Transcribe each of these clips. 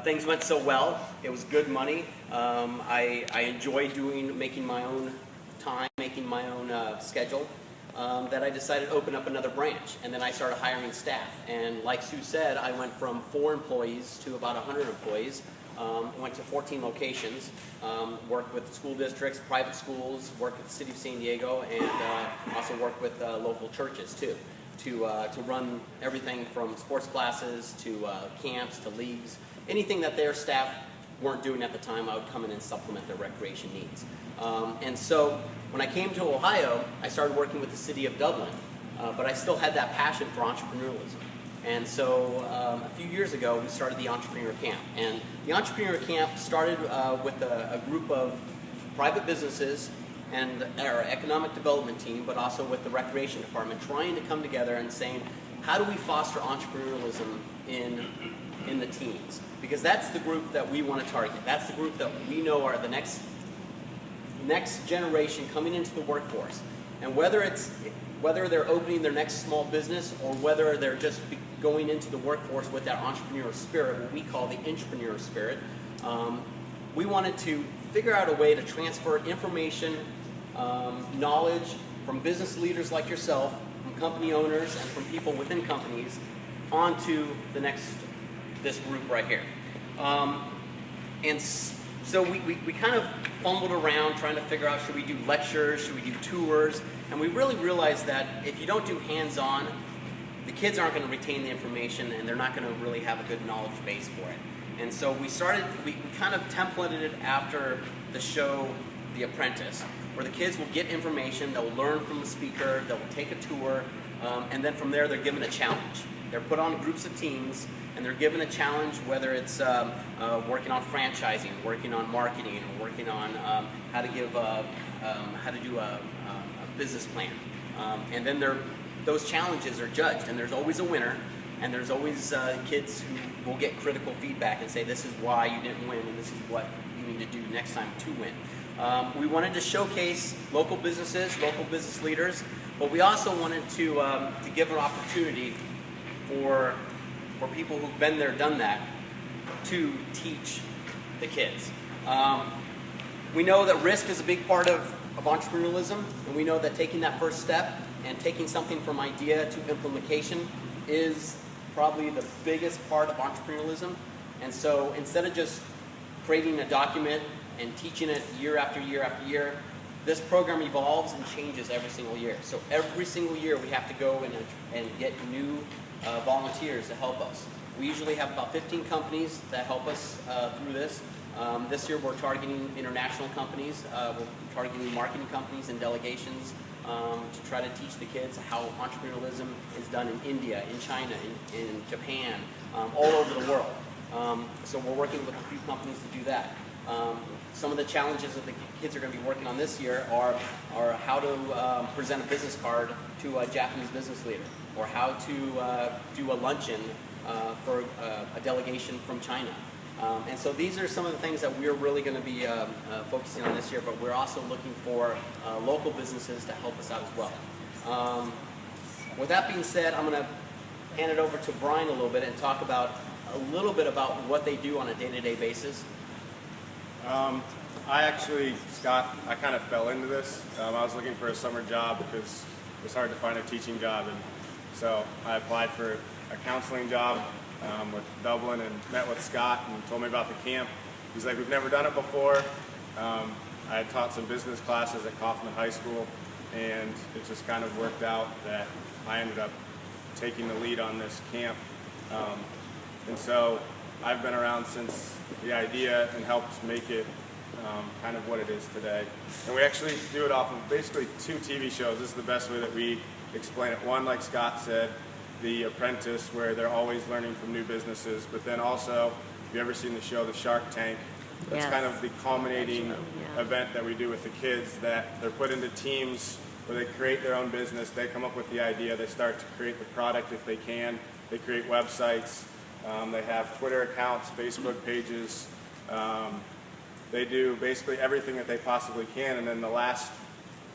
things went so well. It was good money. I enjoy making my own time, making my own schedule, that I decided to open up another branch. And then I started hiring staff. And like Sue said, I went from 4 employees to about 100 employees. Went to 14 locations, worked with school districts, private schools, worked with the City of San Diego, and also worked with local churches too, to run everything from sports classes to camps to leagues. Anything that their staff weren't doing at the time, I would come in and supplement their recreation needs. And so when I came to Ohio, I started working with the City of Dublin, but I still had that passion for entrepreneurialism. And so a few years ago, we started the Entrepreneur Camp. And the Entrepreneur Camp started with a group of private businesses and our economic development team, but also with the recreation department, trying to come together and saying, how do we foster entrepreneurialism in the teens? Because that's the group that we want to target. That's the group that we know are the next generation coming into the workforce. And whether they're opening their next small business or whether they're just going into the workforce with that entrepreneurial spirit, what we call the intrapreneur spirit, we wanted to figure out a way to transfer information, knowledge from business leaders like yourself, from company owners, and from people within companies onto this group right here. And so we kind of fumbled around trying to figure out, should we do lectures, should we do tours, and we really realized that if you don't do hands-on, the kids aren't going to retain the information and they're not going to really have a good knowledge base for it. And so we kind of templated it after the show The Apprentice, where the kids will get information, they'll learn from the speaker, they'll take a tour, and then from there they're given a challenge. They're put on groups of teams and they're given a challenge, whether it's working on franchising, working on marketing, or working on how to do a business plan. And then those challenges are judged, and there's always a winner, and there's always kids who will get critical feedback and say, this is why you didn't win, and this is what you need to do next time to win. We wanted to showcase local businesses, local business leaders, but we also wanted to give an opportunity for people who've been there, done that, to teach the kids. We know that risk is a big part of entrepreneurialism, and we know that taking that first step and taking something from idea to implementation is probably the biggest part of entrepreneurialism. And so instead of just creating a document and teaching it year after year after year, this program evolves and changes every single year. So every single year we have to go and get new volunteers to help us. We usually have about 15 companies that help us through this. This year we're targeting international companies. We're targeting marketing companies and delegations to try to teach the kids how entrepreneurialism is done in India, in China, in Japan, all over the world. So we're working with a few companies to do that. Some of the challenges that the kids are going to be working on this year are how to present a business card to a Japanese business leader, or how to do a luncheon for a delegation from China. And so these are some of the things that we're really going to be focusing on this year, but we're also looking for local businesses to help us out as well. With that being said, I'm going to hand it over to Brian a little bit and talk about a little bit about what they do on a day-to-day basis. Scott, I kind of fell into this. I was looking for a summer job because it was hard to find a teaching job, and so I applied for a counseling job with Dublin and met with Scott and told me about the camp. He's like, we've never done it before. I had taught some business classes at Kaufman High School, and it just kind of worked out that I ended up taking the lead on this camp. And so I've been around since the idea and helped make it kind of what it is today. And we actually do it off of basically 2 TV shows. This is the best way that we explain it. One, like Scott said, The Apprentice, where they're always learning from new businesses, but then also, if you've ever seen the show The Shark Tank, that's kind of the culminating event that we do with the kids, that they're put into teams where they create their own business, they come up with the idea, they start to create the product if they can, they create websites, they have Twitter accounts, Facebook pages, they do basically everything that they possibly can, and then the last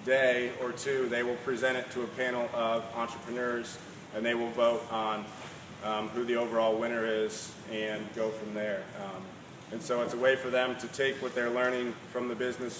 day or two they will present it to a panel of entrepreneurs, and they will vote on who the overall winner is, and go from there. And so it's a way for them to take what they're learning from the business